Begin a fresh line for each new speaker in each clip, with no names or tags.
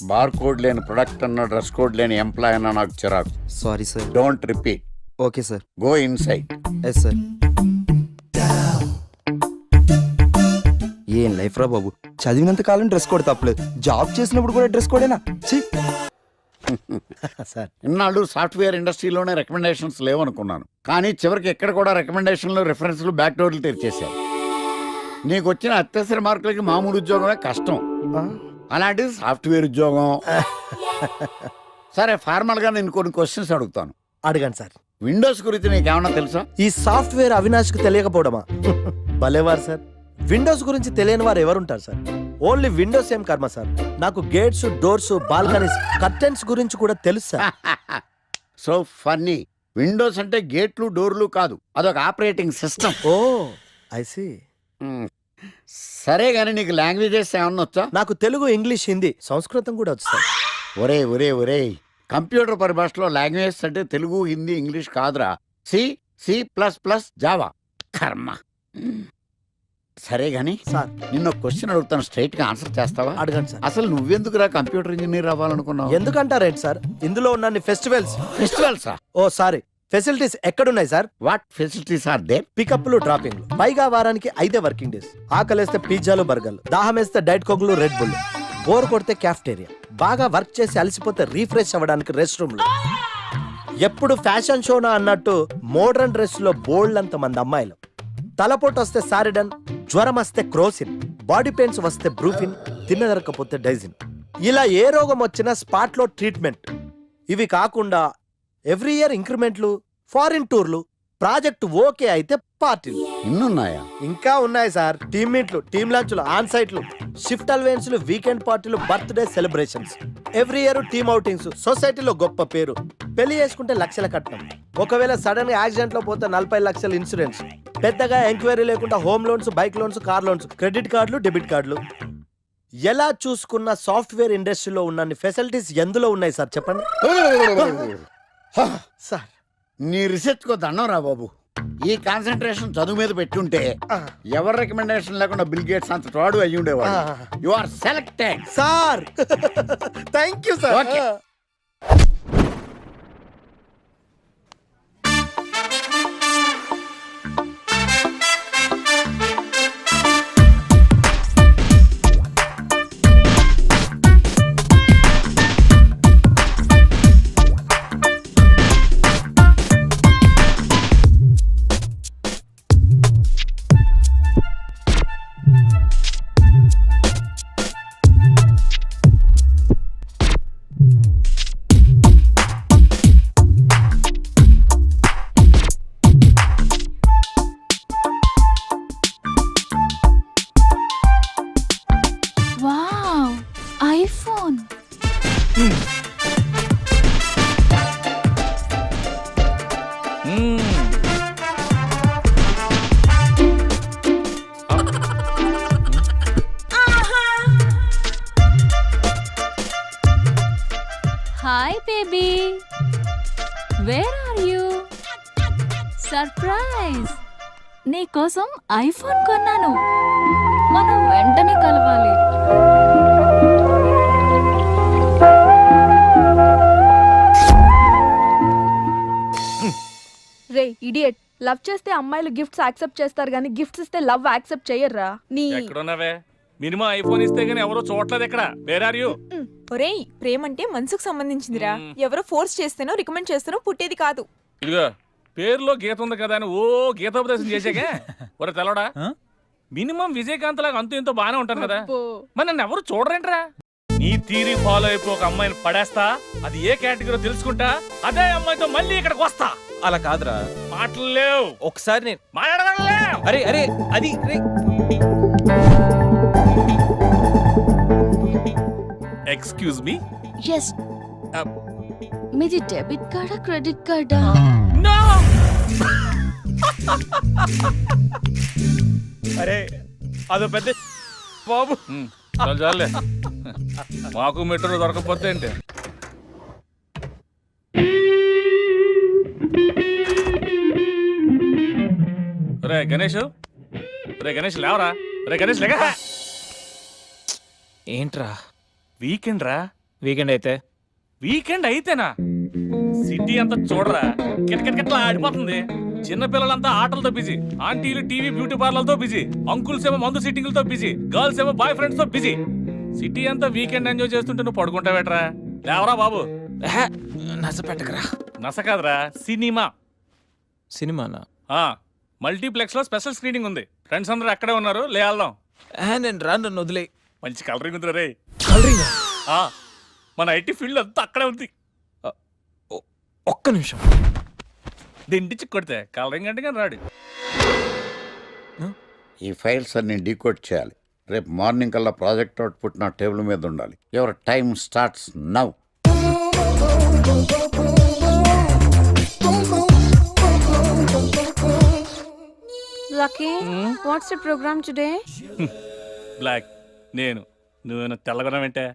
Bar code లేని product అన్న, dress code లేని ఎంప్లాయ్ అన్న నాకు చిరాకు.
Sorry sir.
Don't repeat.
Okay sir.
Go inside.
Yes sir. ఏం లైఫ్ రా బాబు, చదివినంత కాలం డ్రెస్ కోడ్ తప్పలేదు, జాబ్ చేసినప్పుడు కూడా డ్రెస్ కోడేనా?
సార్ ఇన్నాళ్ళు సాఫ్ట్వేర్ ఇండస్ట్రీలోనే రికమెండేషన్స్ లేవనుకున్నాను, కానీ చివరికి ఎక్కడ కూడా రికమెండేషన్లు, రిఫరెన్స్లు, బ్యాక్ డోర్లు తెరిచేశారు. నీకు వచ్చిన అత్యవసర మార్కులకి మామూలు ఉద్యోగమే కష్టం, అలాంటిది సాఫ్ట్వేర్ ఉద్యోగం. సరే, ఫార్మల్ గా నేను కొన్ని క్వశ్చన్స్ అడుగుతాను.
అడగండి సార్.
విండోస్ గురించి నీకేమన్నా తెలుసా?
ఈ సాఫ్ట్వేర్ అవినాష్ కు తెలియకపోవడమా? భలేవారు సార్. విండోస్ గురించి తెలియని వారు ఎవరుంటారు సార్? ఓన్లీ విండోస్ ఏం కర్మ సార్, నాకు గేట్స్, డోర్స్, బాల్కనీస్, కర్టెన్స్ గురించి కూడా తెలుసు సార్.
So funny. విండోస్ అంటే గేట్లు, డోర్లు కాదు, అదొక operating system.
Oh I see.
సరే గానీ నీకు లాంగ్వేజెస్ ఏమన్నా వచ్చా?
నాకు తెలుగు, ఇంగ్లీష్, హిందీ, సంస్కృతం కూడా వచ్చు సార్.
ఒరే ఒరే ఒరే, కంప్యూటర్ పరిభాషలో లాంగ్వేజెస్ అంటే తెలుగు, హిందీ, ఇంగ్లీష్ కాదురా. C, C plus plus, Java. కర్మ. సరే గాని
సార్,
నిన్న క్వశ్చన్ అడుగుతాను, స్ట్రైట్ గా ఆన్సర్ చేస్తావా?
అడగండి సార్.
అసలు నువ్వెందుకురా కంప్యూటర్ ఇంజనీర్ అవ్వాలనుకున్నావు?
ఎందుకంటారేంటి సార్, ఇందులో ఉన్న ఫెస్టివల్స్. ఓ సారీ, ఫెసిలిటీస్ ఎక్కడున్నాయి sir?
What facilities are there?
పికప్లు, డ్రాపింగ్లు, పైగా వారానికి 5 వర్కింగ్ డేస్. ఆకలేస్తే పిజ్జాలు, బర్గర్లు, దాహం వేస్తే డైట్ కోక్లు, రెడ్ బుల్, బోర్ కొడితే క్యాఫ్టేరియా, బాగా వర్క్ చేసి అలసిపోతే రీఫ్రెష్ అవ్వడానికి రెస్ట్ రూమ్లు. ఎప్పుడు ఫ్యాషన్ షోనా అన్నట్టు మోడర్న్ డ్రెస్ లో బోల్డ్ అంత మంది అమ్మాయిలు. తలపోటు వస్తే సారిడన్, జ్వరం వస్తే క్రోసిన్, బాడీ పెయిన్స్ వస్తే బ్రూఫిన్, తిన్నదరకపోతే డైజిన్. ఇలా ఏ రోగం వచ్చినా స్పాట్ లో ట్రీట్మెంట్. ఇవి కాకుండా ఎవ్రీ ఇయర్ ఇంక్రిమెంట్లు, ఫారిన్ టూర్లు, ప్రాజెక్ట్ ఓకే అయితే పార్టీలు.
ఇన్నున్నాయా?
ఇంకా ఉన్నాయి సార్. టీమ్ మీట్లు, టీమ్ లంచ్లు, ఆన్ సైట్లు, షిఫ్ట్ అలవెన్స్లు, వీకెండ్ పార్టీలు, birthday celebrations, every year team outings, సొసైటీలో గొప్ప పేరు. పెళ్లి చేసుకుంటే లక్షల కట్నం, ఒకవేళ సడన్ గా యాక్సిడెంట్ లో పోతే 40 లక్షల ఇన్సూరెన్స్, పెద్దగా ఎంక్వైరీ లేకుండా home loans, bike loans, car loans, credit కార్డులు, డెబిట్ కార్డులు. ఎలా చూసుకున్న సాఫ్ట్వేర్ ఇండస్ట్రీలో ఉన్న ఫెసిలిటీస్ ఎందులో ఉన్నాయి సార్ చెప్పండి. సార్
నీ రీసెర్చ్ కో దండం రా బాబు. ఈ కాన్సన్ట్రేషన్ చదువు మీద పెట్టుంటే ఎవరి రికమెండేషన్ లేకుండా బిల్ గేట్స్ అంత తోడు అయ్యి ఉండేవాడు. You are selected
sir. Thank you sir.
Okay.
IPhone. Hi baby, where are you? Surprise, నీకోసం ఐఫోన్ కొన్నాను, మనం వెంటనే కలవాలి.
రే ఇడియట్, లవ్ చేస్తే అమ్మాయిలు గిఫ్ట్స్ యాక్సెప్ట్ చేస్తారు కానీ గిఫ్ట్స్ ఇస్తే లవ్ యాక్సెప్ట్ చేయర్రా. నీ
ఎక్కడున్నావే? మినిమం ఐఫోన్ ఇస్తే గానీ ఎవరో చూడలేదు ఎక్కడ. Where are you?
ఒరేయ్, ప్రేమంటే మనసుకు సంబంధించిందిరా. ఎవరో ఫోర్స్ చేస్తేనో రికమెండ్ చేస్తేనో పుట్టేది కాదు.
ఇదిగో పేరులో గీత ఉంది కదా అని ఓ గీతోపదేశం చేసాకే ఒరే తెలవడా, మినిమం విజయకాంత్ లాగా అంతూ ఇంతో బానే ఉంటాను కదా, మరి నన్ను ఎవరు చూడరేంట్రా? నీ తీరి ఫాలో అయిపో ఒక అమ్మాయిని పడేస్తా, అది ఏ కేటగిరీ తెలుసుకుంటా, అదే అమ్మాయితో మళ్ళీ ఇక్కడికి వస్తా.
అలా కాదురా,
మాటలు లేవు.
ఒకసారి నేను
మాట్లాడలేవు.
అరే అరే అది
ఎక్స్క్యూజ్ మీ.
ఎస్, మీది డెబిట్ కార్డా క్రెడిట్ కార్డా?
నో.
అరే అదో పెద్ద బాబు.
చాలే, మాకు మెట్రో దొరకకపోతే ఏంటి? రే గణేష్, రే గణేష్ లేవరా, రే గణేష్ లేక.
ఏంట్రా?
వీకెండ్ రా,
వీకెండ్ అయితే
వీకెండ్ అయితేనా సిటీ అంతా చూడరా కిటకిటకిట్లా ఆడిపోతుంది. చిన్న పిల్లలంతా ఆటలతో బిజీ, ఆంటీలు టీవీ బ్యూటీ పార్లర్తో బిజీ, అంకుల్స్ ఏమో మందు సిట్టింగ్లతో బిజీ, గర్ల్స్ ఏమో బాయ్ ఫ్రెండ్స్ తో బిజీ. సిటీ అంతా వీకెండ్ ఎంజాయ్ చేస్తుంటే నువ్వు పడుకుంటావేట్రా? లేవరా బాబు.
నచ్చ పెట్టకరా.
నస కాదురా, సినిమా.
సినిమానా?
మల్టీప్లెక్స్ లో స్పెషల్ స్క్రీనింగ్ ఉంది. ఫ్రెండ్స్ అందరూ అక్కడే ఉన్నారు, లే వెళ్దాం.
నేను రాను, నన్ను వదిలే.
మంచి కలరింగ్ ఉంది రే.
కలరింగా?
మన ఐటీ ఫీల్డ్ అంతా అక్కడే ఉంది.
ఒక్క నిమిషం.
దిండిచి కొడితే కలరింగ్ అంటే కానీ రాడు.
ఈ ఫైల్స్ అన్ని డీకోడ్ చేయాలి. రేపు మార్నింగ్ కల్లా ప్రాజెక్ట్ అవుట్పుట్ నా టేబుల్ మీద ఉండాలి. Your time starts now.
Lucky what's the programme today?
Black నేను నువ్వేనా తెల్లగొనం ఏంటే?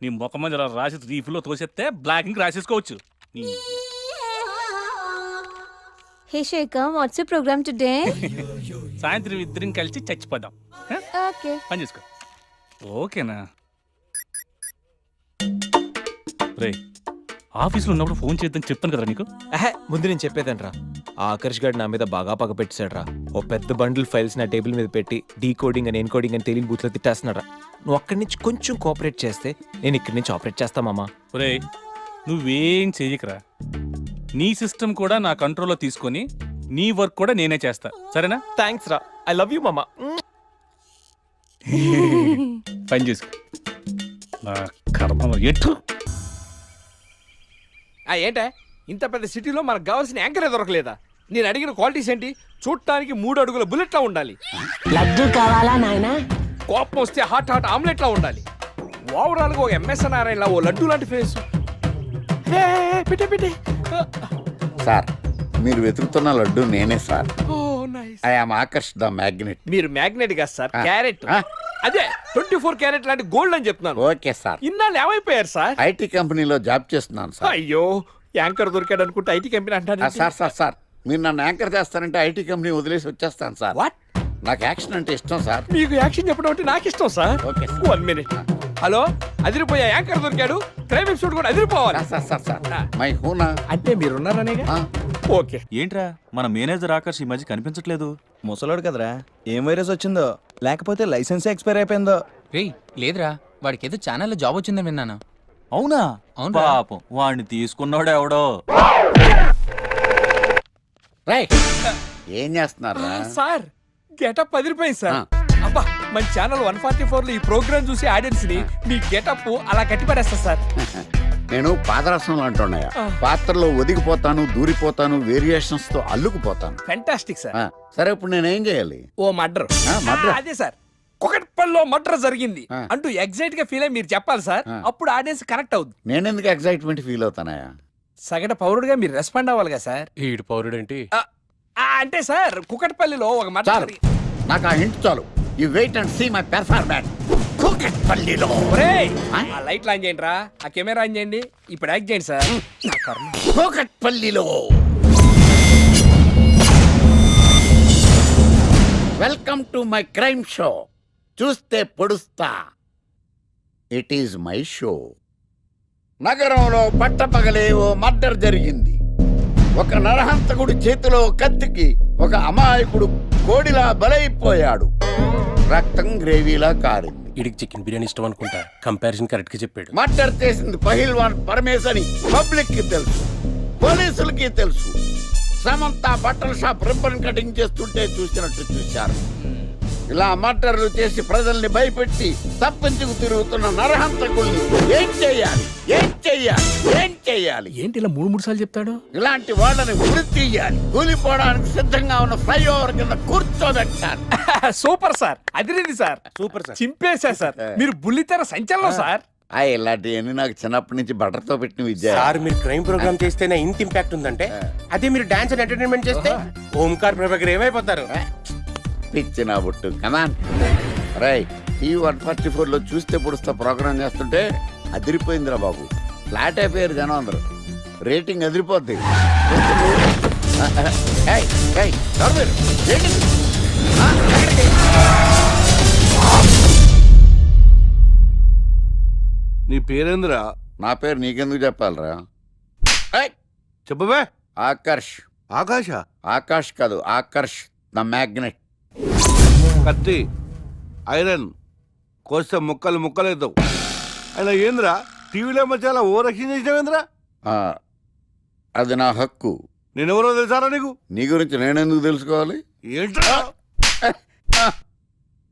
నీ ముఖం మీద ఇలా రాసి రీఫ్లో తోసేస్తే బ్లాక్ ఇంక రాసేసుకోవచ్చు.
Hey Shekhar, what's your programme today?
సాయంత్రం ఇద్దరం కలిసి చచ్చిపోదాం.
ఓకే.
పని చేసుకో. ఓకేనా? రే, ఆఫీస్లో ఉన్నప్పుడు ఫోన్ చేద్దాం చెప్తాను కదా నీకు.
ముందు నేను చెప్పేదంట్రా. ఆ ఆకర్ష్ గారు నా మీద బాగా పగ పెట్టాడురా. ఓ పెద్ద బండిల్ ఫైల్స్ నా టేబుల్ మీద పెట్టి డీకోడింగ్ అని ఎన్కోడింగ్ అని తెలియని బూత్లో తిట్టేస్తున్నారా. నువ్వు అక్కడి నుంచి కొంచెం కోఆపరేట్ చేస్తే నేను ఇక్కడి నుంచి ఆపరేట్ చేస్తా మామా.
రే, నువ్వేం చెయ్యకరా. నీ సిస్టమ్ కూడా నా కంట్రోల్లో తీసుకొని నీ వర్క్ కూడా నేనే చేస్తా, సరేనా?
థ్యాంక్స్ రా. ఐ లవ్ యూ మామా.
పని చేసుకో. నా కర్మ ఎటు.
ఏంటే ఇంత పెద్ద సిటీలో మనకు కావాల్సిన యాంకరే దొరకలేదా? నేను అడిగిన క్వాలిటీస్ ఏంటి? చూడటానికి 3 అడుగుల బుల్లెట్లా ఉండాలి,
లడ్డు కావాలా నాయనా?
కోపం వస్తే హాట్ హాట్ ఆమ్లెట్లా ఉండాలి, ఓవరాల్ గా ఒక ఎంఎస్ నారాయణలా ఓ లడ్డు లాంటి ఫేస్. పెట్టే పెట్టే.
సార్, మీరు వెతుకుతున్న లడ్డు నేనే sir.
Oh nice.
I am Akarsh the magnet.
మీరు మ్యాగ్నెట్ కాదు సార్,
ఆ.
క్యారెట్.
ఆ.
అదే 24 క్యారెట్ లాంటి గోల్డ్ అని చెప్తున్నాను.
Okay sir.
ఇన్నాళ్ళు ఏమైపోయారు సార్?
ఐటీ కంపెనీలో జాబ్ చేస్తున్నాను సార్.
అయ్యో, యాంకర్ దొరికాడు అనుకుంటే ఐటీ కంపెనీ అంటారు.
సార్ సార్ సార్, మీరు నన్ను యాంకర్ చేస్తారంటే ఐటీ కంపెనీ వదిలేసి వచ్చేస్తాను సార్.
వాట్?
నాకు యాక్షన్ అంటే ఇష్టం సార్.
మీకు యాక్షన్ చెప్పడం అంటే నాకు ఇష్టం sir.
Okay sir.
1 minute. Hello, అదిరిపోయా యాంకర్ దొరికాడు. క్రైమ్ ఎపిసోడ్ కూడా అదిరిపోవాలి.
సార్ సార్ సార్ మై హూనా.
అంటే మీరున్నారనేగా. ఓకే.
ఏంట్రా మన మేనేజర్ ఆకర్ష్ ఈ మధ్య కనిపించట్లేదు?
ముసలోడు కదరా, ఏం వైరస్ వచ్చిందో, లేకపోతే లైసెన్స్ ఎక్స్పైర్ అయిపోయిందో.
రేయ్ లేదురా, వాడికి ఏదో ఛానల్లో జాబ్ వచ్చిందని విన్నాను.
అవునా?
అవునురా.
పాపం వాడిని తీసుకున్నాడు ఎవడో.
రైట్, ఏం చేస్తున్నారు?
సార్, గెటప్ అదిరిపోయింది సార్. అబ్బా, మన ఛానల్ 144 లో ఈ ప్రోగ్రామ్ చూసి ఆడియన్స్ ని మీ గెటప్ అలా కట్టిపడేస్తా సార్.
నేను పాదరసంలో అంటున్నాయా, పాత్రలో ఒదిగిపోతాను, దూరిపోతాను, వేరియేషన్స్ తో అల్లుకుపోతాను.
Fantastic sir.
సరే, ఇప్పుడు నేనేం చేయాలి?
ఓ మర్డర్.
మర్డర్?
అదే సార్, కుకట్పల్లిలో మర్డర్ జరిగింది
ఆ.
అంటూ ఎగ్జైట్ గా ఫీల్ అయ్యి మీరు చెప్పాలి సార్. అప్పుడు ఆడియన్స్ కనెక్ట్ అవుద్ది.
నేనెందుకు ఎక్సైట్మెంట్ ఫీల్ అవుతానయా?
సగటు పౌరుడుగా మీరు రెస్పాండ్ అవ్వాలి కదా సార్.
ఈడు పౌరుడేంటి?
అంటే సార్, కుకట్పల్లిలో ఒక మర్డర్
చాలు, నాకు ఆ హింట్ చాలు. You wait and see my performance. కూకట్పల్లిలో.
ఆ లైట్ ఆన్ చేయండి రా, ఆ కెమెరా ఆన్ చేయండి. ఇప్పుడు యాక్ట్ చేయండి సార్. నా కర్మ.
కూకట్పల్లిలో. Welcome to my crime show. చూస్తే పొడుస్తా. It is my show. నగరంలో పట్టపగలే ఓ మర్డర్ జరిగింది. ఒక నరహంతకుడి చేతిలో కత్తికి ఒక అమాయకుడు కోడిలా బలైపోయాడు. రక్తం గ్రేవీలా కారింది.
ఇడికి చికెన్ బిర్యానీ ఇష్టం అనుకుంటా. కంపారిజన్ కరెక్ట్ గా చెప్పాడు.
మర్డర్ చేసింది పహిల్వాన్ పరమేశ్ అని పబ్లిక్ కి తెలుసు, పోలీసులకి తెలుసు. సమంత బట్టల షాప్ రిబ్బన్ కటింగ్ చేస్తుంటే చూసినట్టు చూశారు. ఇలా మర్డర్లు చేసి ప్రజల్ని భయపెట్టి తప్పించుకు తిరుగుతున్న నరహంతకుల్ని ఏం చెయ్యాలి, ఏం చెయ్యాలి, ఏం చెయ్యాలి?
ఏంటి ఇలా 3 సార్లు చెప్తాడు?
ఇలాంటి వాళ్ళని ఉరి తీయాలి. కూలిపోవడానికి సిద్ధంగా ఉన్న ఫ్లైఓవర్ కింద కూర్చోబెట్టాలి.
సూపర్ సార్, అదిరింది సార్.
Super sir.
చింపేశా సార్. మీరు బుల్లితెర సంచలనం సార్.
ఇలాంటివన్నీ నాకు చిన్నప్పటి నుంచి బట్టర్తో పెట్టిన విద్య.
సార్, మీరు క్రైమ్ ప్రోగ్రామ్ చేస్తేనే ఇంత ఇంపాక్ట్ ఉందంటే, అదే మీరు డాన్స్ అండ్ ఎంటర్టైన్మెంట్ చేస్తే ఓంకార్ ప్రభాకర్ ఏమైపోతారు?
పిచ్చి నా బుట్టు. కమాన్ రైట్. ఈ 144 లో చూస్తే పొడుస్తా ప్రోగ్రామ్ చేస్తుంటే అదిరిపోయిందిరా బాబు. ఫ్లాట్ అయిపోయారు జనం అందరూ. రేటింగ్ అదిరిపోద్ది.
నీ పేరేంద్రా?
నా పేరు నీకెందుకు చెప్పాలరా?
చెప్పవే.
ఆకర్ష్.
ఆకాశ.
ఆకాష్ కాదు, ఆకర్ష్ ద మ్యాగ్నెట్.
కత్తి, ఐరన్ కోస్తే ముక్కలు ముక్కలేద్దావు. అయినా ఏంద్రా టీవీలో మధ్య ఓ రక్షణ చేసినావేంద్రా?
అది నా హక్కు.
నేనెవరో తెలుసారా నీకు?
నీ గురించి నేనెందుకు తెలుసుకోవాలి?
ఏంట్రా?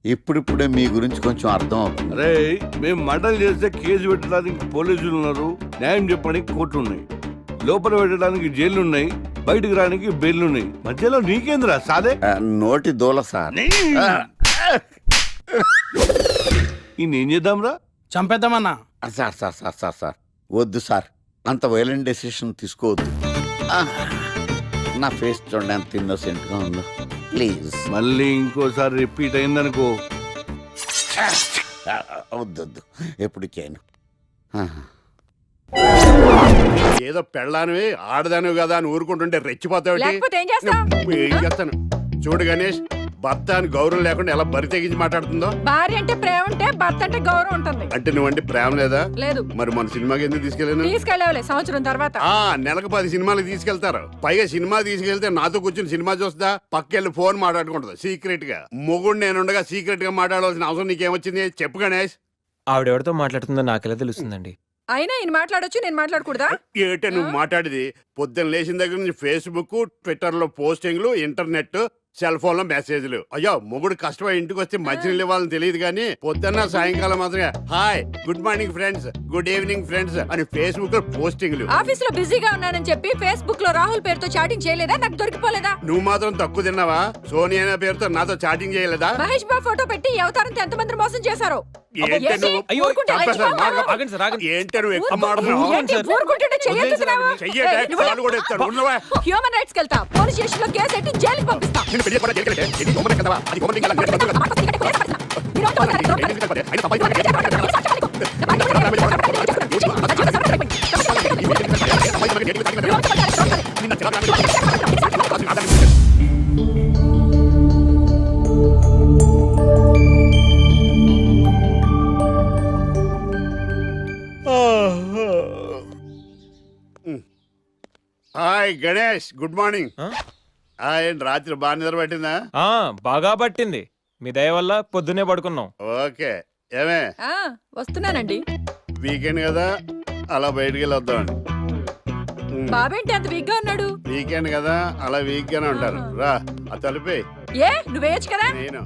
ఇప్పుడిప్పుడే మీ గురించి కొంచెం అర్థం అవుతుంది.
అరే, మేము మర్డర్ చేస్తే కేసు పెట్టడానికి పోలీసులు ఉన్నారు, న్యాయం చెప్పడానికి కోర్టులు ఉన్నాయి, లోపల పెట్టడానికి జైలు ఉన్నాయి, బయటకు రానికి బెయిల్ ఉన్నాయి. మధ్యలో నీకేంద్రా సాదే?
నోటి దూల సార్.
ఏం చేద్దాంరా?
చంపేద్దామన్నా.
Sir sir sir sir sir వద్దు సార్, అంత వైలెంట్ డెసిషన్ తీసుకోవద్దు. నా ఫేస్ చూడండి ఎంత ఇన్నోసెంట్గా ఉందో. ప్లీజ్
మళ్ళీ ఇంకోసారి రిపీట్ అయిందనుకో.
వద్దొద్దు, ఎప్పుడు చేయను.
ఏదో పెళ్ళానివి ఆడదానివి కదా అని ఊరుకుంటుంటే రెచ్చిపోతావు. ఏం చేస్తాను చూడు గణేష్, భర్త అని గౌరవం లేకుండా ఎలా బరి తెగించి మాట్లాడుతుందో.
భార్య అంటే ప్రేమ ఉంటే భర్త అంటే గౌరవం ఉంటుంది.
అంటే నువ్వంటే ప్రేమ లేదా?
లేదు.
మరి మన సినిమాకి ఎందుకు తీసుకెళ్ళాను?
తీసుకెళ్ళవలే సంవత్సరం తర్వాత.
నెలకు 10 సినిమాలకు తీసుకెళ్తారు. పైగా సినిమా తీసుకెళ్తే నాతో కూర్చుని సినిమా చూస్తా, పక్కెళ్ళి ఫోన్ మాట్లాడుకుంటుంది సీక్రెట్ గా. మొగుడు నేనుండగా సీక్రెట్ గా మాట్లాడాల్సిన అవసరం నీకేమొచ్చింది చెప్పు గణేష్.
ఆవిడెవరితో మాట్లాడుతుందో నాకెలా తెలుస్తుందండి?
అయినా ఈయన మాట్లాడొచ్చు, నేను మాట్లాడకూడదా?
ఏటే నువ్వు మాట్లాడేది? పొద్దున్న లేచిన దగ్గర నుంచి ఫేస్బుక్, ట్విట్టర్ లో పోస్టింగ్లు, ఇంటర్నెట్, సెల్ ఫోన్ లో మెసేజ్లు. అయ్యో, మొగుడు కష్టమై ఇంటికి వస్తే మంచినీళ్ళు ఇవ్వాలని తెలియదు కానీ పొద్దున్న సాయంకాలం మాత్రమే hi, good morning friends, good evening friends అని ఫేస్బుక్ లో పోస్టింగ్లు.
ఆఫీస్ లో బిజీగా ఉన్నానని చెప్పి ఫేస్బుక్ లో రాహుల్ పేరుతో చాటింగ్ చేయలేదా? నాకు దొరికిపోలేదా?
నువ్వు మాత్రం తక్కువ తిన్నావా? సోనియా అనే పేరుతో నాతో చాటింగ్ చేయలేదా?
మహేష్ బాబు ఫోటో పెట్టి ఈ అవతారంతో ఎంతమంది మోసం చేశారు.
ఏంటే నువ్వు? ఏంటే నువ్వు ఎక్కువ మాట్లాడుతున్నావు? చెయ్యటే కాలు కూడా ఎత్తాను. ఉన్నవా?
హ్యూమన్ రైట్స్ కెళ్తా, పోలీస్ స్టేషన్ లో కేసు పెట్టి జైలుకి పంపిస్తా.
నిన్ను పెళ్లి కూడా జైలుకి వెళ్తే ఇది గొప్ప కదవా? అది గొప్ప ఇంకా హాయ్ గణేష్, గుడ్ మార్నింగ్. రాత్రి బాగా నిద్ర పట్టిందా?
బాగా పట్టింది. మీ దయ వల్ల పొద్దునే పడుకున్నాం.
ఓకే. ఏమే
వస్తున్నానండి.
వీకెండ్ కదా, అలా బయటికి వెళ్ళి వద్దామండి.
బాబేంటి అంత వీక్ గా ఉన్నాడు?
వీకెండ్ కదా, అలా వీక్ గానే ఉంటారు. రా, ఆ తలిపే.
ఏ నువ్వేయచ్చు కదా?
నేను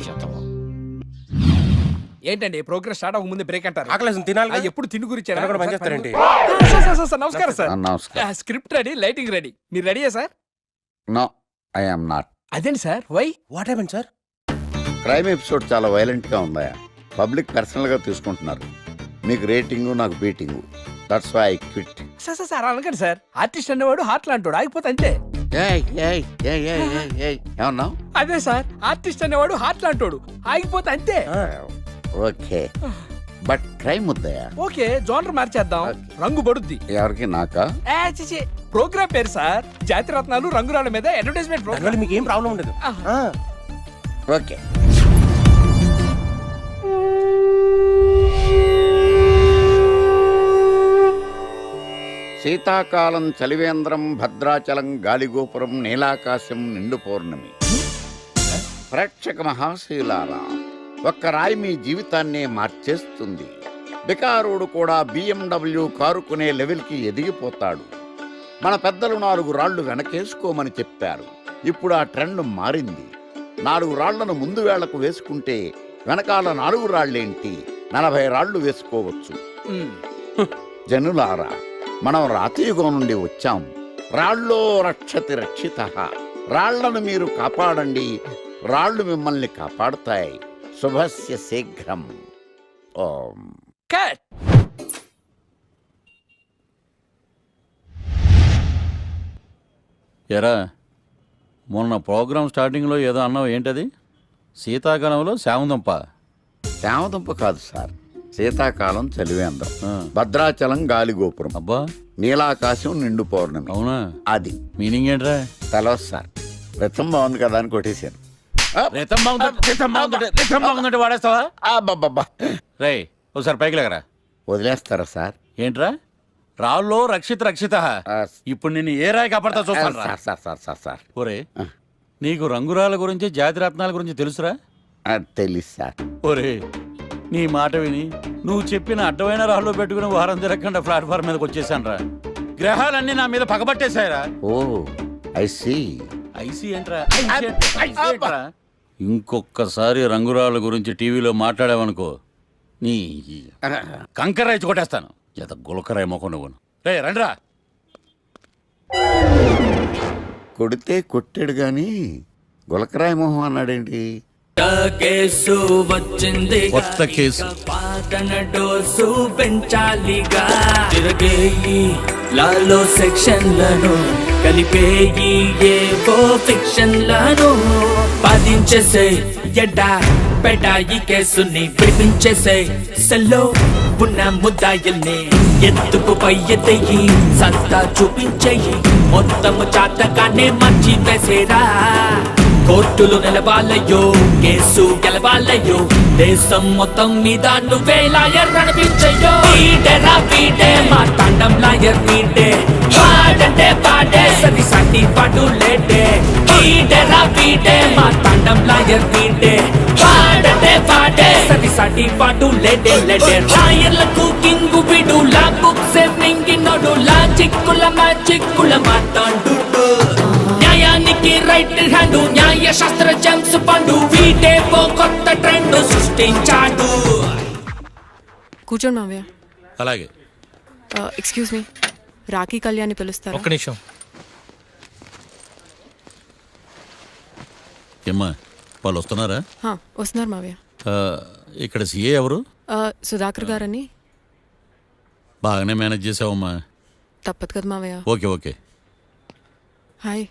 ఏంటండి ప్రోగ్రెస్ స్టార్ట్ అవ్వక ముందు బ్రేక్ అంటారు?
ఆకలేసం తినాలి.
ఎప్పుడు తిండి గురించి
పనిచేస్తారండి.
నమస్కారం సార్.
నమస్కారం.
Script ready, lighting ready. మీరు రెడీయా sir?
No, I am not.
అదేంటి sir? Why? What happen sir?
Crime episode చాలా వైలెంట్ గా ఉందా? పబ్లిక్ పర్సనల్ గా తీసుకుంటున్నారు. మీకు రేటింగ్, నాకు beating. That's why I quit.
Sir అనకండి సార్. ఆర్టిస్ట్ అనేవాడు హార్ట్ లాంటోడు, ఆగిపోతే అంతే.
ఏమన్నా?
అదే సార్, ఆర్టిస్ట్ అనేవాడు హార్ట్ లాంటోడు, ఆగిపోతే అంతే.
ఓకే, బట్ క్రైమ్ వద్దయా?
ఓకే, జోనర్ మార్చేద్దాం. రంగు పడుద్ది.
ఎవరికి? నాకా?
ప్రోగ్రామ్ పేరు సార్ జాతి రత్నాలు రంగురాళ్ళ మీద అడ్వర్టైజ్మెంట్ ప్రోగ్రామ్.
మీకు ఏం ప్రాబ్లం ఉండదు.
ఓకే. శీతాకాలం చలివేంద్రం, భద్రాచలం గాలిగోపురం, నీలాకాశం, నిండు పౌర్ణమి. ప్రేక్షక మహాశీలారా, ఒక్క రాయి మీ జీవితాన్నే మార్చేస్తుంది. బికారుడు కూడా BMW కారు కొనే లెవెల్కి ఎదిగిపోతాడు. మన పెద్దలు 4 రాళ్లు వెనకేసుకోమని చెప్పారు. ఇప్పుడు ఆ ట్రెండ్ మారింది. 4 రాళ్లను ముందు వేళ్లకు వేసుకుంటే వెనకాల 4 రాళ్లేంటి 40 రాళ్లు వేసుకోవచ్చు. జనులారా, మనం రాతియుగం నుండి వచ్చాం. రాళ్ళో రక్షతి రక్షితః. రాళ్లను మీరు కాపాడండి, రాళ్లు మిమ్మల్ని కాపాడుతాయి. శుభస్య శీఘ్రం. ఓం.
ఎరా, మొన్న ప్రోగ్రామ్ స్టార్టింగ్లో ఏదో అన్నావు, ఏంటది? శీతాకాలంలో శామందంప.
శామదుంప కాదు సార్, శీతాకాలం చలివేంద్రం, భద్రాచలం గాలిగోపురం,
అబ్బా,
నీలాకాశం, నిండు పౌర్ణమి.
అవునా?
అది
మీనింగ్ ఏంట్రా?
తెలవదు సార్. రతం బాగుంది కదా అని కొట్టేశాను.
వాడేస్తావా?
అబ్బబ్బబ్బా.
రేయ్, ఒకసారి పైకి లేకరా.
వదిలేస్తారా సార్?
ఏంట్రా రాళ్ళో రక్షిత ఇప్పుడు నేను ఏ రాయి కాపాడతా చూస్తాను రా.
సార్
ఒరే నీకు రంగురాల గురించి జాతి రత్నాల గురించి తెలుసురా?
తెలుసు సార్.
ఒరే నీ మాట విని నువ్వు చెప్పిన అడ్డమైన రాళ్ళు పెట్టుకుని వారం తిరగకుండా ప్లాట్ఫామ్ మీదకి వచ్చేసాను రా. గ్రహాలన్నీ నా మీద పగబట్టేశాయరా.
ఓ ఐ సీ.
ఐసీ ఏంట్రా? ఐసీ ఏంట్రా? ఇంకొకసారి రంగురాళ్ళ గురించి టీవీలో మాట్లాడావనుకో నీ కంకర రైతు కొట్టేస్తాను. జత గులకరాయి మొక్క నువ్వును. రే రండిరా.
కొడితే కొట్టాడు గాని గులకరాయి మొహం అన్నాడేంటి?
కేసు వచ్చింది
కొత్త కేసు.
పాతన డోసు పెంచాలిగా తిరగేయి లాలో సెక్షన్లను కలిపేయి ఏవో ఫిక్షన్లను బాధించేసే ఎడ్డా పెడా ఈ కేసుని విడిపించేసే సెల్లో ఉన్న ముద్దాయిల్ని ఎత్తుకు పై ఎత్తయి సత్తా చూపించేయి మొత్తము చాతకానే మంచి వేసేరా. కోర్టులు నిలవాలయ్యో కేసు గెలవాలయ్యో దేశం మొత్తం మీద నువ్వే లాయర్ నడిపించయ్యో. వీడేరా వీడే మా తాండం లాయర్ వీడే పాడంటే పాడే సరి సాటి పాటు లేడే. వీడేరా వీడే మా తాండం లాయర్ వీడే పాడంటే పాడే సరి సాటి పాటు లేడే లేడే. లాయర్లకు కింగు విడు లా బుక్స్ మింగినోడు లా చిక్కుల మ్యాజిక్కుల మాట్లాడు. న్యాయానికి రైట్ హ్యాండ్ న్యాయ శాస్త్ర జేమ్స్ పండు వీడే ఓ కొత్త ట్రెండ్ సృష్టించాడు.
కూర్చోండి మావయ్య.
అలాగే
ఎక్స్క్యూజ్ మీ, రాఖీ కళ్యాణి పిలుస్తారు.
ఒక్క నిమిషం.
ఏమ్మా వాళ్ళు వస్తున్నారా?
వస్తున్నారు మావయ్య.
ఇక్కడ సీఏ ఎవరు?
సుధాకర్ గారని.
బాగానే మేనేజ్ చేసావమ్మా.
తప్పదు కదా మావయ్య.
Okay okay.
హాయ్.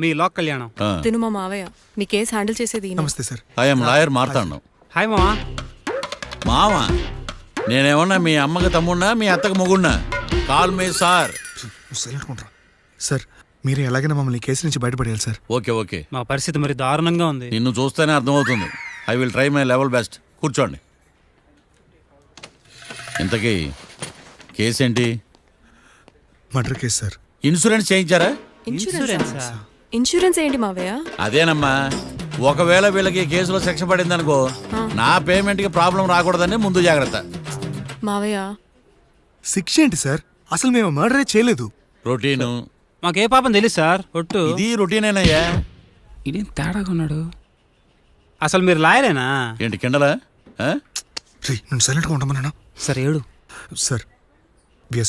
మీ లాక్ కళ్యాణం.
తిను మా మావయ్య. మీ కేసు హ్యాండిల్ చేసేది ఈయన.
నమస్తే sir.
I'm lawyer Marthandam.
Hi మావా.
మావా నేనేమన్నా మీ అమ్మకి తమ్ముడినా మీ అత్తకు మొగుడినా? Call me sir.
సార్ మీరు ఎలాగైనా మమ్మల్ని కేసు నుంచి బయటపడేయాలి సార్.
Okay okay.
మా పరిస్థితి మరి దారుణంగా ఉంది.
నిన్ను చూస్తేనే అర్థమవుతుంది. I will try my level best. కూర్చోండి. ఇంతకీ కేసు ఏంటి?
Murder case sir.
ఇన్సూరెన్స్ చేయించారా?
ఇన్సూరెన్స్ ఏంటి మావయ్య?
అదేనమ్మా, ఒకవేళ వీళ్ళకి కేసులో శిక్ష పడిందనుకో నా పేమెంట్కి ప్రాబ్లం రాకూడదని ముందు జాగ్రత్త.
మావయ్య
శిక్ష ఏంటి సార్? అసలు మేము మర్డరే చేయలేదు.
రొటీను.
మాకే పాపం తెలుసు సార్. ఒట్టు
ఇది రొటీనేనయ్యా.
ఇదేం తేడాగా ఉన్నాడు. అసలు మీరు లాయరేనా?
ఏంటి కిండలా?
నేను సైలెంట్గా ఉండమన్నా. సార్ ఏడు సార్.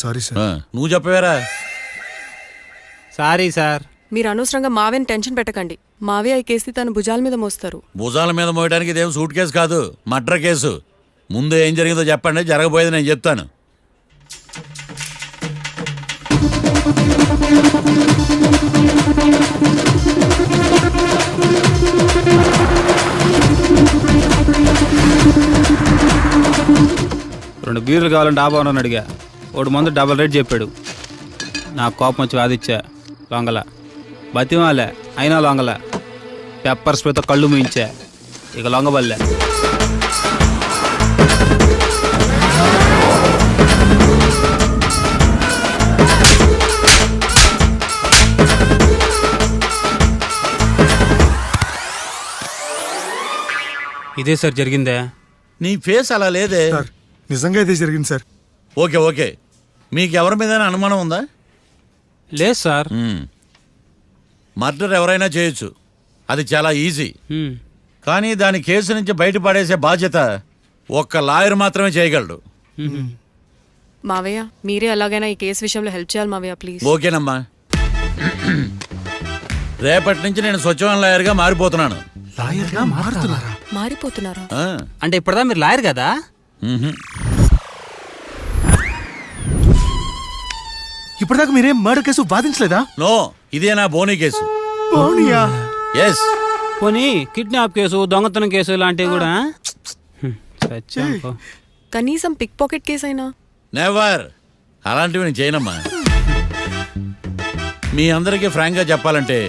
Sorry sir.
నువ్వు చెప్పవేరా?
Sorry sir.
మీరు అనవసరంగా మావయ్యని టెన్షన్ పెట్టకండి. మావయ్య ఈ కేసు తన భుజాల మీద మోస్తారు.
భుజాల మీద మోయడానికి ఇదేం సూట్ కేసు కాదు, మర్డర్ కేసు. ముందు ఏం జరిగిందో చెప్పండి, జరగబోయేది నేను చెప్తాను.
రెండు బీర్లు కావాలని డాబా అని అడిగా. ఒకడు మందు డబల్ రేట్ చెప్పాడు. నాకు కోపం వచ్చి వాదిచ్చా. లొంగల బతిమాలే, అయినా లొంగల. పెప్పర్ స్ప్రేతో కళ్ళు మూయించా. ఇక లొంగబల్లే. ఇదే సార్ జరిగిందే.
నీ ఫేస్ అలా లేదే.
నిజంగా ఇదే జరిగింది సార్.
Okay okay. మీకు ఎవరి మీద అనుమానం ఉందా?
లేదు సార్.
మర్డర్ ఎవరైనా చేయొచ్చు, అది చాలా ఈజీ. కానీ దాని కేసు నుంచి బయటపడేసే బాధ్యత ఒక్క లాయర్ మాత్రమే చేయగలడు.
మావయ్య మీరే ఎలాగైనా ఈ కేసు విషయంలో హెల్ప్ చేయాలి మావయ్య ప్లీజ్.
ఓకేనమ్మా. రేపటి నుంచి నేను స్వచ్ఛమైన లాయర్గా మారిపోతున్నాను.
మారిపోతున్నారా?
అంటే ఇప్పటిదా మీరు లాయర్ కదా? ఇప్పటిదాకా మీరేం మర్డర్ కేసు వాదించలేదా?
నో, ఇదే నా బోనీ కేసు. ఎస్.
పోనీ కిడ్నాప్ కేసు, దొంగతనం కేసు ఇలాంటివి కూడా?
కనీసం పిక్ పాకెట్ కేసు అయినా?
నెవర్. అలాంటివి నేను చేయనమ్మా. మీ అందరికీ ఫ్రాంక్ గా చెప్పాలంటే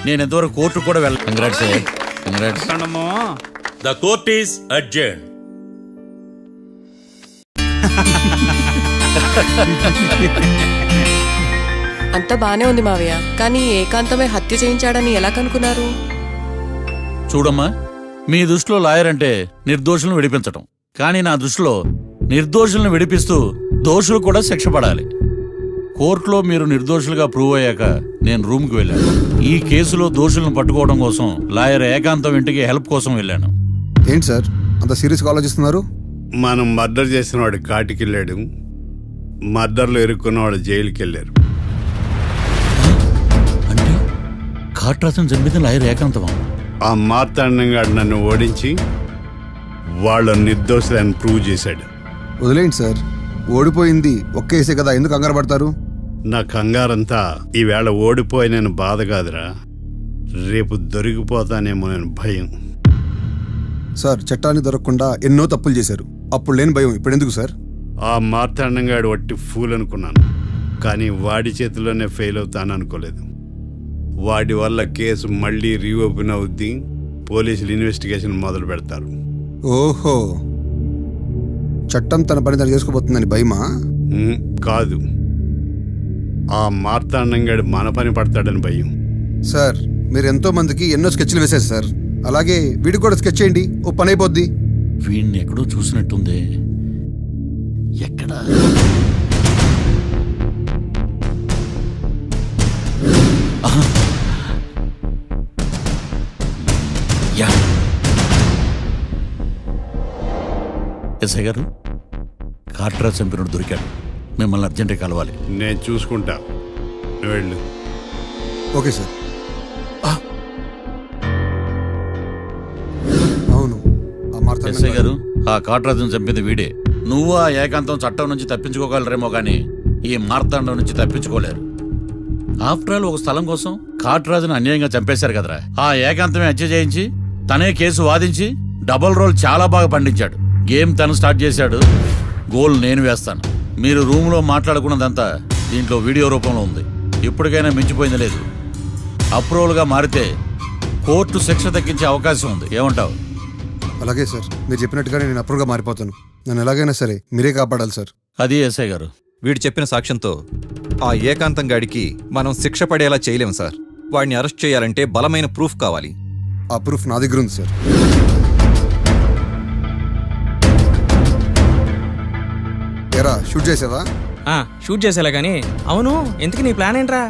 నేను ఎంతవరకు కోర్టు కూడా వెళ్ళను. Congrats. Congrats.
The court is adjourn.
అంతా బానే ఉంది మావయ్య, కానీ ఏకాంతమే హత్య చేయించాడని ఎలా కనుక్కున్నారు?
చూడమ్మా, మీ దృష్టిలో లాయర్ అంటే నిర్దోషులను విడిపించటం, కానీ నా దృష్టిలో నిర్దోషులను విడిపిస్తూ దోషులు కూడా శిక్ష పడాలి. కోర్టులో మీరు నిర్దోషులుగా ప్రూవ్ అయ్యాక నేను రూమ్కి వెళ్ళాను. ఈ కేసులో దోషులను పట్టుకోవడం కోసం లాయర్ ఏకాంతం ఇంటికి హెల్ప్ కోసం వెళ్ళాను.
ఏంటి సార్ అంత సీరియస్గా ఆలోచిస్తున్నారు?
మనం మర్డర్ చేసిన వాడు కాటికి వెళ్ళాడు, మర్డర్లో ఇరుక్కున్న వాడు జైలుకి వెళ్ళారు.
అంటే కాట్రాజన్ చంపిన లాయర్ ఏకాంతమా?
ఆ మార్తాండంగా నన్ను ఓడించి వాళ్ళ నిర్దోషులని ప్రూవ్ చేశాడు.
వదిలేండి సార్, ఓడిపోయింది ఒక్కేసే కదా, ఎందుకు కంగారు పడతారు?
నా కంగారంతా ఈవేళ ఓడిపోయిన బాధ కాదురా, రేపు దొరికిపోతానేమో నేను భయం.
సార్ చట్టానికి దొరకకుండా ఎన్నో తప్పులు చేశారు, అప్పుడు లేని భయం ఇప్పుడు ఎందుకు సార్?
ఆ మార్తాండంగాడు వట్టి ఫూల్ అనుకున్నాను, కానీ వాడి చేతిలోనే ఫెయిల్ అవుతాను అనుకోలేదు. వాడి వల్ల కేసు మళ్ళీ రీఓపెన్ అవుద్ది, పోలీసులు ఇన్వెస్టిగేషన్ మొదలు పెడతారు.
ఓహో, చట్టం తన పని తను చేసుకోబోతుందని భయమా?
కాదు, ఆ మార్తాండంగాడు మన పని పడతాడని భయం.
సార్ మీరు ఎంతో మందికి ఎన్నో స్కెచ్లు వేశారు సార్, అలాగే వీడికి కూడా స్కెచ్ చేయండి, ఓ పని అయిపోద్ది.
వీడిని ఎక్కడో చూసినట్టుంది. ఎక్కడా? ఆహా. యా. ఎస్ఐ గారు, కాట్రాజ్ చంపినోడు దొరికాడు, మిమ్మల్ని అర్జెంట్గా కలవాలి.
నేను చూసుకుంటా, నువ్వు వెళ్ళు.
Okay sir. అవును,
ఎస్ఐ గారు, ఆ కాట్రాజును చంపింది వీడే. నువ్వు ఆ ఏకాంతం చట్టం నుంచి తప్పించుకోగలరేమో కానీ ఈ మార్తాండం నుంచి తప్పించుకోలేరు. ఆఫ్టర్ ఆల్ ఒక స్థలం కోసం కాట్రాజును అన్యాయంగా చంపేశారు కదరా. ఆ ఏకాంతమే హత్య చేయించి తనే కేసు వాదించి డబుల్ రోల్ చాలా బాగా పండించాడు. గేమ్ తను స్టార్ట్ చేశాడు, గోల్ నేను వేస్తాను. మీరు రూమ్లో మాట్లాడుకున్నదంతా దీంట్లో వీడియో రూపంలో ఉంది. ఇప్పటికైనా మించిపోయింది లేదు. అప్రూవల్గా మారితే కోర్టు శిక్ష తగ్గించే అవకాశం ఉంది. ఏమంటావు?
అలాగే సార్, మీరు చెప్పినట్టుగానే నేను అప్రూవ్గా మారిపోతాను. నన్ను ఎలాగైనా సరే మీరే కాపాడాలి సార్.
అది ఎస్ఐ గారు.
వీడు చెప్పిన సాక్ష్యంతో ఆ ఏకాంతం గాడికి మనం శిక్ష పడేలా చేయలేం సార్. వాడిని అరెస్ట్ చేయాలంటే బలమైన ప్రూఫ్ కావాలి.
ఆ ప్రూఫ్ నా దగ్గర ఉంది సార్. ఎరా షూట్ చేసావా?
షూట్ చేసేలా కానీ. అవును, ఎందుకు నీ ప్లాన్ ఏంట్రా?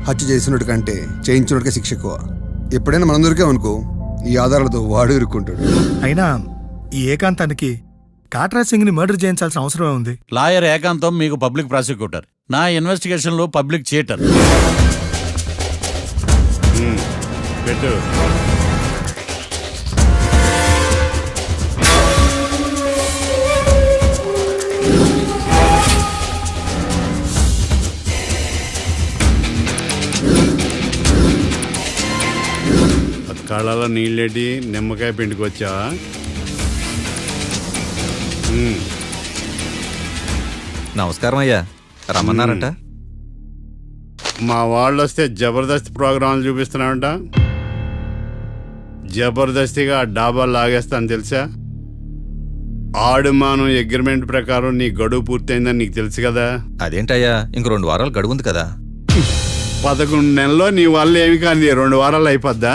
హత్య చేసినట్టు కంటే చేయించినట్టుగా శిక్ష ఎక్కువ. ఎప్పుడైనా మనం దొరికామనుకో, ఈ ఆధారాలతో వాడు ఇరుక్కుంటాడు.
అయినా ఈ ఏకాంతానికి కాట్రాజ్ సింగ్ ని మర్డర్ చేయించాల్సిన అవసరమే ఉంది.
లాయర్ ఏకాంతం మీకు పబ్లిక్ ప్రాసిక్యూటర్, నా ఇన్వెస్టిగేషన్ లో పబ్లిక్ థియేటర్.
పెట్టు. కళ్ళలో నీళ్ళెడ్డి నిమ్మకాయ పిండికి వచ్చావా?
నమస్కారం అయ్యా, రమ్మన్నారంట.
మా వాళ్ళు వస్తే జబర్దస్త్ ప్రోగ్రాంలు చూపిస్తున్నామంట. జబర్దస్తిగా డాబా లాగేస్తాను తెలుసా? ఆడుమానం అగ్రిమెంట్ ప్రకారం నీ గడువు పూర్తయిందని నీకు తెలుసు కదా.
అదేంటయ్యా, ఇంక 2 వారాలు గడువు ఉంది కదా.
11 నెలల్లో నీ వల్ల ఏమి కానీ 2 వారాలు అయిపోద్దా?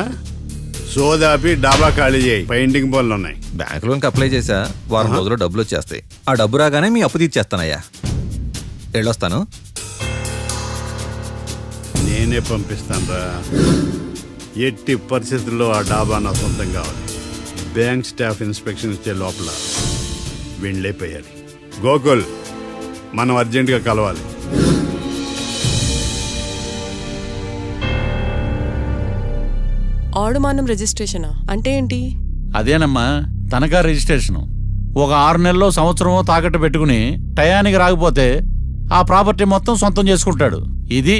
సోదాపి డాబా ఖాళీ చేయి, పెయింటింగ్ పనులు ఉన్నాయి.
బ్యాంక్ లోన్కి అప్లై చేశా, వారం రోజుల్లో డబ్బులు వచ్చేస్తాయి. ఆ డబ్బు రాగానే మీ అప్పు తీర్చేస్తానయ్యా. వెళ్ళొస్తాను.
నేనే పంపిస్తానురా. ఎట్టి పరిస్థితుల్లో ఆ డాబా నా సొంతం కావాలి. బ్యాంక్ స్టాఫ్ ఇన్స్పెక్షన్ ఇచ్చే లోపల వెళ్ళైపోయాలి. గోకుల్, మనం అర్జెంటుగా కలవాలి.
ఆడుమానం రిజిస్ట్రేషనా అంటే ఏంటి?
అదేనమ్మా, తనఖా రిజిస్ట్రేషను. ఒక 6 నెలల్లో సంవత్సరమో తాకట్టు పెట్టుకుని టయానికి రాకపోతే ఆ ప్రాపర్టీ మొత్తం సొంతం చేసుకుంటాడు. ఇది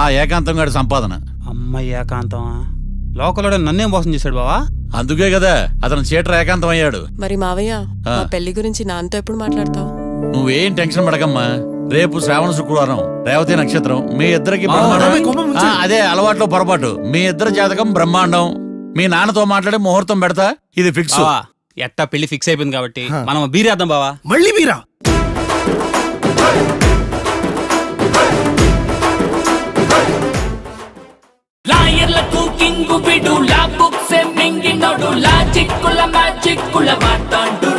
ఆ ఏకాంతం గారి సంపాదన.
అమ్మ ఏకాంతం లోకల్లో నన్నేం మోసం చేశాడు బావా?
అందుకే కదా అతను చీటర్ ఏకాంతం అయ్యాడు.
మరి మావయ్య, మా పెళ్లి గురించి నాన్నతో ఎప్పుడు మాట్లాడతావు?
నువ్వేం టెన్షన్ పడకమ్మా. రేపు శ్రావణ శుక్రవారం, రేవతి నక్షత్రం. మీ ఇద్దరికి అదే అలవాట్లో పొరపాటు. మీ ఇద్దరు జాతకం బ్రహ్మాండం. మీ నాన్నతో మాట్లాడి ముహూర్తం పెడతా, ఇది ఫిక్స్.
ఎట్టా పెళ్లి ఫిక్స్ అయిపోయింది కాబట్టి మనం బీరేద్దాం బావా.
మళ్ళీ మీరా?
లాయర్లకు కింగు విడు లా బుక్స్ మింగినోడు లాజిక్కుల మ్యాజిక్కుల మాట్లాడు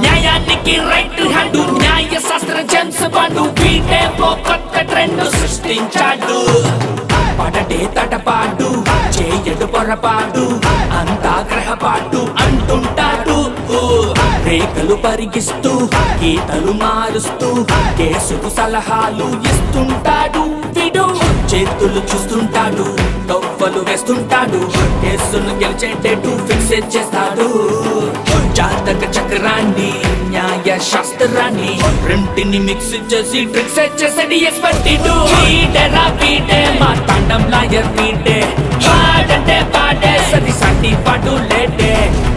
న్యాయానికి రైట్ హ్యాండ్ న్యాయ శాస్త్ర జెమ్స్ బాండు వీటే ఓ కొత్త ట్రెండ్ సృష్టించాడు పడటే తటపాటు చేయడు పొరపాటు అంతా గ్రహపాటు అంటుంటాడు రేఖలు పరిగిస్తూ గీతలు మారుస్తూ కేసుకు సలహాలు ఇస్తుంటాడు విడు చేతులు చూస్తుంటాడు తొవ్వలు వేస్తుంటాడు కేసును గెలిచేటట్టు ఫిక్స్ చేస్తాడు జాతక చక్రాన్ని న్యాయ శాస్త్రాన్ని రెంటిని మిక్స్ చేసి ట్రిక్స్ చేసేది ఎక్స్పర్ట్ వీటేరా వీటే మా తాండం లాయర్ వీటే పాడంటే పాడే సది సాటి పాటు లేటే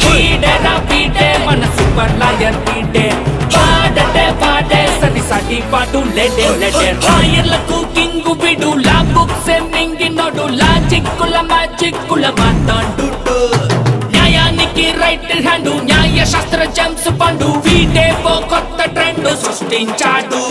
వీటేరా వీటే మన సూపర్ లాయర్ వీటే పాడంటే పాడే సది సాటి పాటు లేటే లేటే లాయర్లకు కింగు విడు లా బుక్స్ మింగినోడు లాజిక్కుల మ్యాజిక్కుల మాట్లాడు న్యాయానికి రైట్ హ్యాండ్ న్యాయ శాస్త్ర జెమ్స్ పండు వీటే ఓ కొత్త ట్రెండ్ సృష్టించాడు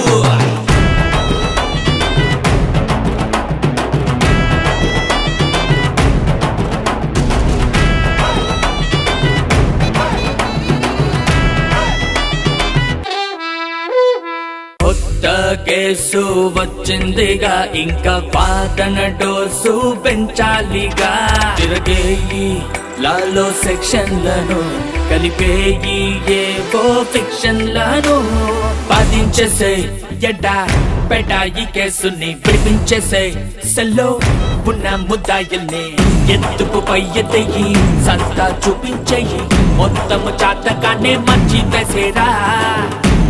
కొత్త కేసు వచ్చిందిగా ఇంకా వాదన డోసు పెంచాలిగా తిరగేయి లాలో సెక్షన్లను కలిపేయి ఏవో ఫిక్షన్లను బాధించేసే ఎడా పెడా ఈ కేసుని విడిపించేసే సెల్లో ఉన్న ముద్దాయిల్ని ఎత్తుకు పై ఎత్తయి సంతా చూపించేయి మొత్తము చాతకానే మంచి వేసేరా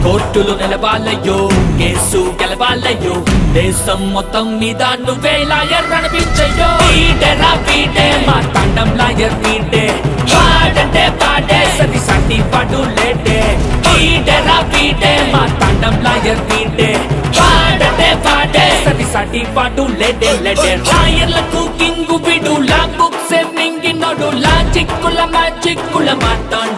కోర్టులు నిలవాలయ్యో కేసు గెలవాలయ్యో దేశం మొత్తం మీద నువ్వే లాయర్ అనిపించయ్యో వీటేరా వీటే మా తాండం లాయర్ వీటే పాడంటే పాడే సది సాటి పాటు లేటే వీటేరా వీటే మా తాండం లాయర్ వీటే పాడంటే పాడే సది సాటి పాటు లేటే లేటే లాయర్లకు కింగు విడు లా బుక్స్ మింగినోడు లాజిక్కుల మ్యాజిక్కుల మాట్లాడు